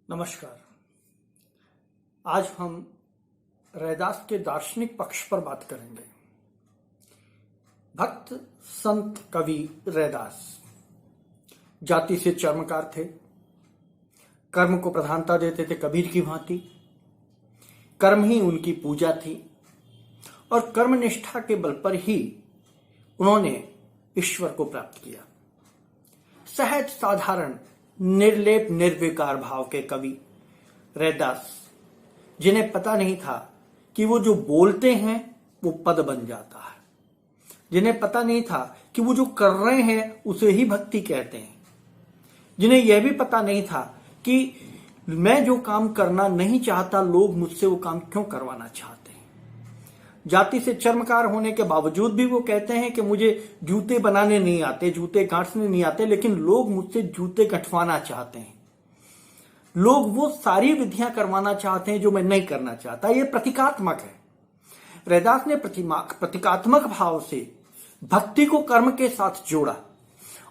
नमस्कार। आज हम रैदास के दार्शनिक पक्ष पर बात करेंगे। भक्त संत कवि रैदास जाति से चर्मकार थे। कर्म को प्रधानता देते थे कबीर की भांति। कर्म ही उनकी पूजा थी और कर्मनिष्ठा के बल पर ही उन्होंने ईश्वर को प्राप्त किया। सहज साधारण निर्लेप निर्विकार भाव के कवि रैदास, जिन्हें पता नहीं था कि वो जो बोलते हैं वो पद बन जाता है, जिन्हें पता नहीं था कि वो जो कर रहे हैं उसे ही भक्ति कहते हैं, जिन्हें यह भी पता नहीं था कि मैं जो काम करना नहीं चाहता लोग मुझसे वो काम क्यों करवाना चाहते हैं। जाति से चर्मकार होने के बावजूद भी वो कहते हैं कि मुझे जूते बनाने नहीं आते, जूते गांठने नहीं आते, लेकिन लोग मुझसे जूते गंठवाना चाहते हैं। लोग वो सारी विधियां करवाना चाहते हैं जो मैं नहीं करना चाहता। ये प्रतीकात्मक है। रैदास ने प्रतीकात्मक भाव से भक्ति को कर्म के साथ जोड़ा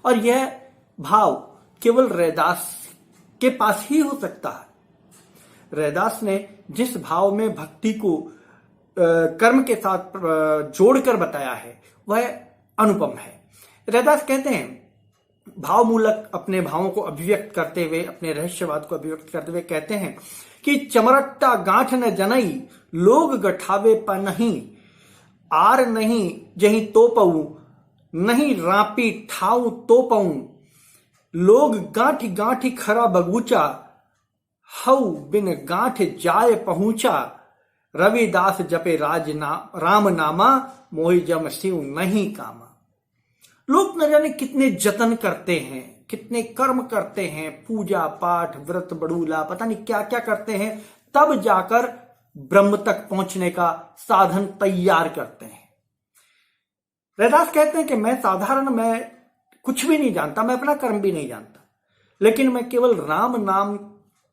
और यह भाव केवल रैदास के पास ही हो सकता है। रैदास ने जिस भाव में भक्ति को कर्म के साथ जोड़कर बताया है वह अनुपम है। रैदास कहते हैं, भाव मूलक अपने भावों को अभिव्यक्त करते हुए, अपने रहस्यवाद को अभिव्यक्त करते हुए कहते हैं कि चमरट्टा गांठ न जनई लोग गठावे पर नहीं, आर नहीं जही तो पऊ नहीं रापी ठाऊ तो पऊ, लोग गांठी गांठी खरा बगूचा हऊ बिन गांठ जाए पहुंचा, रविदास जपे राम नामा मोहि जम शिव नहीं कामा। लोग न जाने कितने जतन करते हैं, कितने कर्म करते हैं, पूजा पाठ व्रत बड़ूला पता नहीं क्या क्या करते हैं, तब जाकर ब्रह्म तक पहुंचने का साधन तैयार करते हैं। रैदास कहते हैं कि मैं साधारण, मैं कुछ भी नहीं जानता, मैं अपना कर्म भी नहीं जानता, लेकिन मैं केवल राम नाम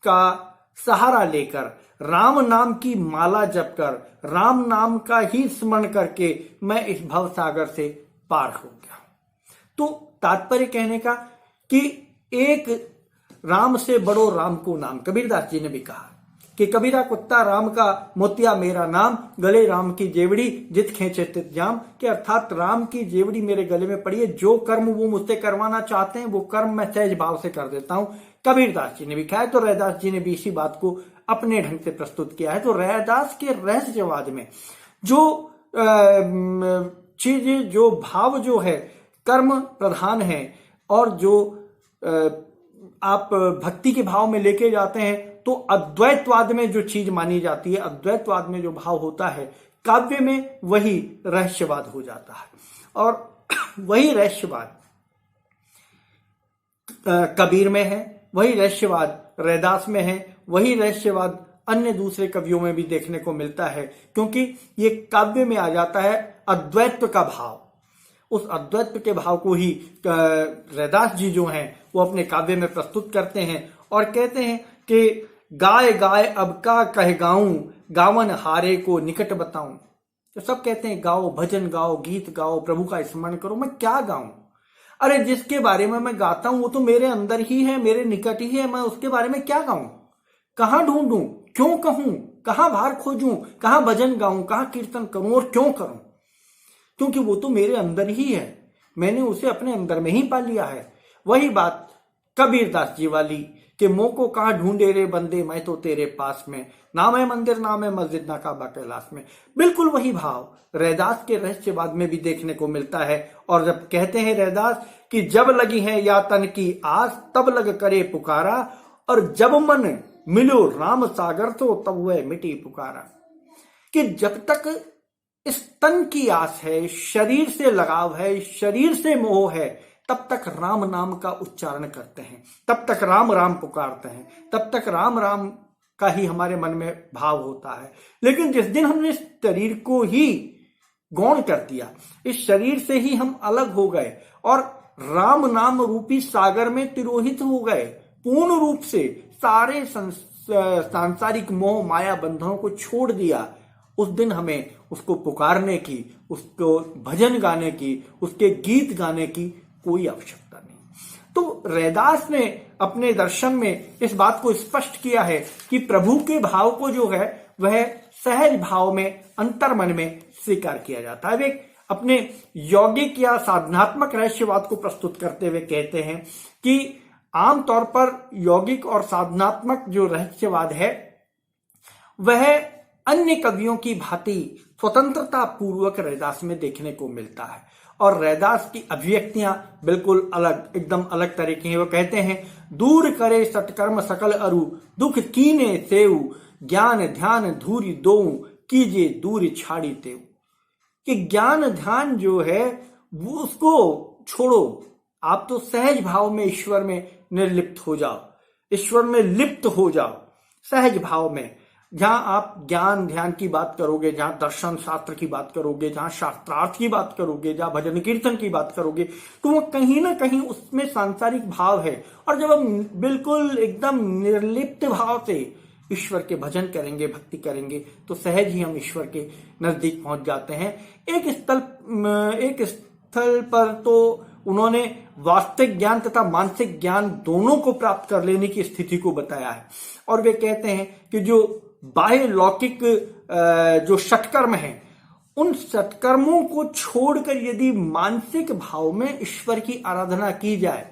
का सहारा लेकर, राम नाम की माला जप कर, राम नाम का ही स्मरण करके मैं इस भव सागर से पार हो गया। तो तात्पर्य कहने का कि एक राम से बड़ो राम को नाम, कबीरदास जी ने भी कहा कि कबीरा कुत्ता राम का मोतिया मेरा नाम, गले राम की जेवड़ी जित खेचे तित जाम। कि अर्थात राम की जेवड़ी मेरे गले में पड़ी है, जो कर्म वो मुझसे करवाना चाहते हैं वो कर्म मैं सहज भाव से कर देता हूं। कबीरदास जी ने भी कहा है, तो रैदास जी ने भी इसी बात को अपने ढंग से प्रस्तुत किया है। तो रैदास के रहस्यवाद में जो चीज, जो भाव जो है कर्म प्रधान है, और जो आप भक्ति के भाव में लेके जाते हैं, तो अद्वैतवाद में जो चीज मानी जाती है, अद्वैतवाद में जो भाव होता है, काव्य में वही रहस्यवाद हो जाता है। और वही रहस्यवाद कबीर में है, वही रहस्यवाद रैदास में है, वही रहस्यवाद अन्य दूसरे कवियों में भी देखने को मिलता है, क्योंकि ये काव्य में आ जाता है अद्वैत्व का भाव। उस अद्वैत्व के भाव को ही रैदास जी जो हैं वो अपने काव्य में प्रस्तुत करते हैं और कहते हैं कि गाय गाय अब का कह गाऊं, गावन हारे को निकट बताऊं। तो सब कहते हैं गाओ, भजन गाओ, गीत गाओ, प्रभु का स्मरण करो। मैं क्या गाऊं? अरे जिसके बारे में मैं गाता हूं वो तो मेरे अंदर ही है, मेरे निकट ही है, मैं उसके बारे में क्या गाऊं? कहां ढूंढूं? क्यों कहूं? कहां भार खोजूं? कहां भजन गाऊं? कहां कीर्तन करूं और क्यों करूं? क्योंकि वो तो मेरे अंदर ही है, मैंने उसे अपने अंदर में ही पा लिया है। वही बात कबीरदास जी वाली कि मोह को कहां ढूंढे रे बंदे, मैं तो तेरे पास में, नाम है मंदिर नाम है मस्जिद ना काबा कैलाश में। बिल्कुल वही भाव रैदास के रहस्यवाद में भी देखने को मिलता है। और जब कहते हैं रैदास कि जब लगी है यातन की आस, तब लग करे पुकारा, और जब मन मिलो राम सागर तो तब वह मिटी पुकारा। कि जब तक इस तन की आस है, शरीर से लगाव है, शरीर से मोह है, तब तक राम नाम का उच्चारण करते हैं, तब तक राम राम पुकारते हैं, तब तक राम राम का ही हमारे मन में भाव होता है। लेकिन जिस दिन हमने इस शरीर को ही गौण कर दिया, इस शरीर से ही हम अलग हो गए और राम नाम रूपी सागर में तिरोहित हो गए, पूर्ण रूप से सारे सांसारिक मोह माया बंधनों को छोड़ दिया, उस दिन हमें उसको पुकारने की, उसको भजन गाने की, उसके गीत गाने की कोई आवश्यकता नहीं। तो रैदास ने अपने दर्शन में इस बात को स्पष्ट किया है कि प्रभु के भाव को जो है वह सहज भाव में अंतर्मन में स्वीकार किया जाता है। वे अपने यौगिक या साधनात्मक रहस्यवाद को प्रस्तुत करते हुए कहते हैं कि आमतौर पर यौगिक और साधनात्मक जो रहस्यवाद है वह अन्य कवियों की भांति स्वतंत्रता पूर्वक रैदास में देखने को मिलता है और रैदास की अभिव्यक्तियां बिल्कुल अलग, एकदम अलग तरह की हैं। वो कहते हैं, दूर करे सत्कर्म सकल अरु, दुख कीने सेऊ, ज्ञान ध्यान धूरी दोऊ, कीजिए दूर छाड़ी तेऊ। कि ज्ञान ध्यान जो है वो उसको छोड़ो, आप तो सहज भाव में ईश्वर में निर्लिप्त हो जाओ, ईश्वर में लिप्त हो जाओ सहज भाव में। जहां आप ज्ञान ध्यान की बात करोगे, जहां दर्शन शास्त्र की बात करोगे, जहां शास्त्रार्थ की बात करोगे, जहां भजन कीर्तन की बात करोगे, तो वो कहीं ना कहीं उसमें सांसारिक भाव है। और जब हम बिल्कुल एकदम निर्लिप्त भाव से ईश्वर के भजन करेंगे, भक्ति करेंगे, तो सहज ही हम ईश्वर के नजदीक पहुंच जाते हैं। एक स्थल पर तो उन्होंने वास्तविक ज्ञान तथा मानसिक ज्ञान दोनों को प्राप्त कर लेने की स्थिति को बताया है और वे कहते हैं कि जो बाह्य लौकिक जो सत्कर्म है, उन सत्कर्मों को छोड़कर यदि मानसिक भाव में ईश्वर की आराधना की जाए,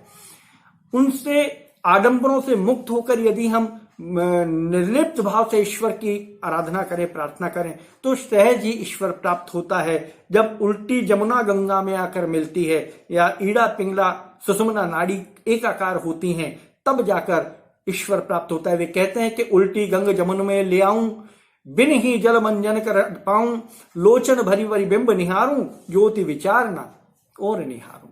उनसे आडंबरों से मुक्त होकर यदि हम निर्लिप्त भाव से ईश्वर की आराधना करें, प्रार्थना करें, तो सहज ही ईश्वर प्राप्त होता है। जब उल्टी जमुना गंगा में आकर मिलती है या ईड़ा पिंगला सुषुम्ना नाड़ी एकाकार होती हैं, तब जाकर ईश्वर प्राप्त होता है। वे कहते हैं कि उल्टी गंग जमुन में ले आऊं, बिन ही जल मंजन कर पाऊं, लोचन भरी भरी बिंब निहारूं, ज्योति विचारना और निहारूं।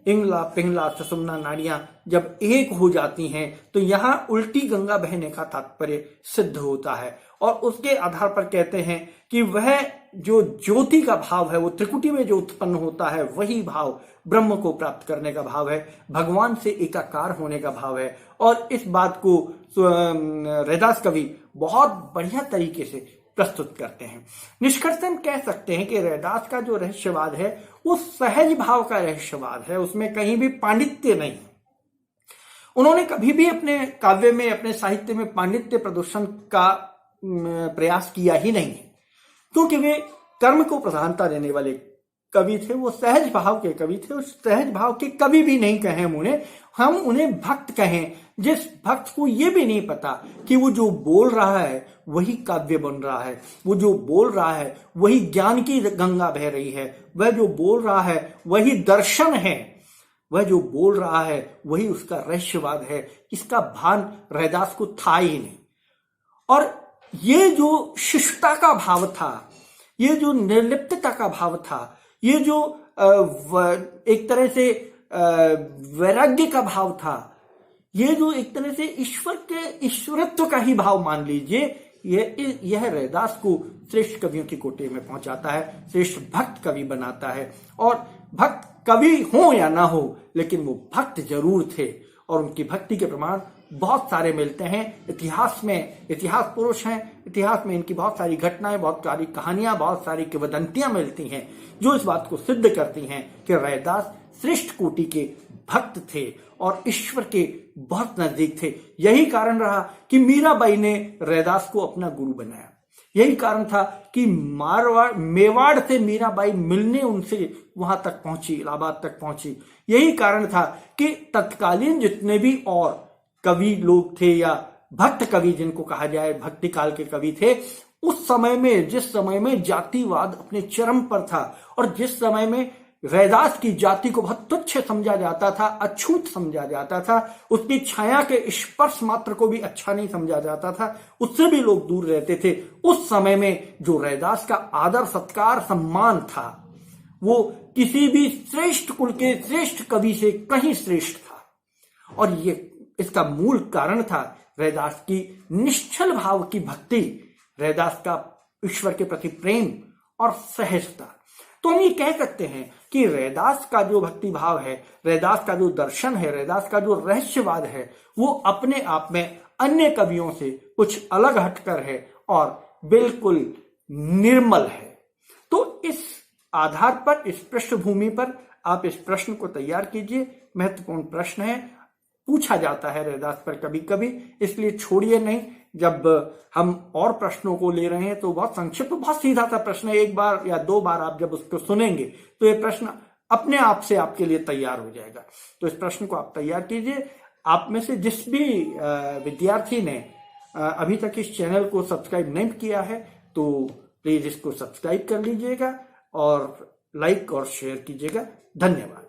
इंगला पिंगला सुषुम्ना नाड़ियां जब एक हो जाती हैं तो यहां उल्टी गंगा बहने का तात्पर्य सिद्ध होता है और उसके आधार पर कहते हैं कि वह जो ज्योति का भाव है, वो त्रिकुटी में जो उत्पन्न होता है, वही भाव ब्रह्म को प्राप्त करने का भाव है, भगवान से एकाकार होने का भाव है। और इस बात को रैदास कवि बहुत बढ़िया तरीके से प्रस्तुत करते हैं। निष्कर्ष हम कह सकते हैं कि रैदास का जो रहस्यवाद है वो सहज भाव का रहस्यवाद है, उसमें कहीं भी पांडित्य नहीं। उन्होंने कभी भी अपने काव्य में, अपने साहित्य में पांडित्य प्रदर्शन का प्रयास किया ही नहीं है, क्योंकि वे कर्म को प्रधानता देने वाले कवि थे, वो सहज भाव के कवि थे। उस सहज भाव के कवि भी नहीं कहें हम उन्हें भक्त कहें, जिस भक्त को ये भी नहीं पता कि वो जो बोल रहा है वही काव्य बन रहा है, वो जो बोल रहा है वही ज्ञान की गंगा बह रही है, वह जो बोल रहा है वही दर्शन है, वह जो बोल रहा है वही उसका रहस्यवाद है। इसका भान रैदास को था ही नहीं। और ये जो शिष्टता का भाव था, ये जो निर्लिप्तता का भाव था, ये जो एक तरह से वैराग्य का भाव था, ये जो एक तरह से ईश्वर के ईश्वरत्व का ही भाव मान लीजिए, यह रैदास को श्रेष्ठ कवियों की कोटि में पहुंचाता है, श्रेष्ठ भक्त कवि बनाता है। और भक्त कवि हो या ना हो, लेकिन वो भक्त जरूर थे और उनकी भक्ति के प्रमाण बहुत सारे मिलते हैं इतिहास में। इतिहास पुरुष हैं, इतिहास में इनकी बहुत सारी घटनाएं, बहुत सारी कहानियां, बहुत सारी किंवदंतियां मिलती हैं जो इस बात को सिद्ध करती हैं कि रैदास श्रेष्ठ कोटि के भक्त थे और ईश्वर के बहुत नजदीक थे। यही कारण रहा कि मीराबाई ने रैदास को अपना गुरु बनाया। यही कारण था कि मेवाड़ से मीराबाई मिलने उनसे वहां तक पहुंची, इलाहाबाद तक पहुंची। यही कारण था कि तत्कालीन जितने भी और कवि लोग थे या भक्त कवि जिनको कहा जाए, भक्ति काल के कवि थे, उस समय में, जिस समय में जातिवाद अपने चरम पर था और जिस समय में रैदास की जाति को बहुत तुच्छ समझा जाता था, अछूत समझा जाता था, उसकी छाया के स्पर्श मात्र को भी अच्छा नहीं समझा जाता था, उससे भी लोग दूर रहते थे। उस समय में जो रैदास का आदर सत्कार सम्मान था, वो किसी भी श्रेष्ठ कुल के श्रेष्ठ कवि से कहीं श्रेष्ठ था। और ये इसका मूल कारण था रैदास की निश्चल भाव की भक्ति, रैदास का ईश्वर के प्रति प्रेम और सहजता। तो हम ये कह सकते हैं कि रैदास का जो भक्ति भाव है, रैदास का जो दर्शन है, रैदास का जो रहस्यवाद है, वो अपने आप में अन्य कवियों से कुछ अलग हटकर है और बिल्कुल निर्मल है। तो इस आधार पर, इस पृष्ठभूमि पर आप इस प्रश्न को तैयार कीजिए। महत्वपूर्ण प्रश्न है, पूछा जाता है रैदास पर कभी कभी, इसलिए छोड़िए नहीं। जब हम और प्रश्नों को ले रहे हैं तो बहुत संक्षिप्त, बहुत सीधा सा प्रश्न है, एक बार या दो बार आप जब उसको सुनेंगे तो ये प्रश्न अपने आप से आपके लिए तैयार हो जाएगा। तो इस प्रश्न को आप तैयार कीजिए। आप में से जिस भी विद्यार्थी ने अभी तक इस चैनल को सब्सक्राइब नहीं किया है तो प्लीज इसको सब्सक्राइब कर लीजिएगा और लाइक और शेयर कीजिएगा। धन्यवाद।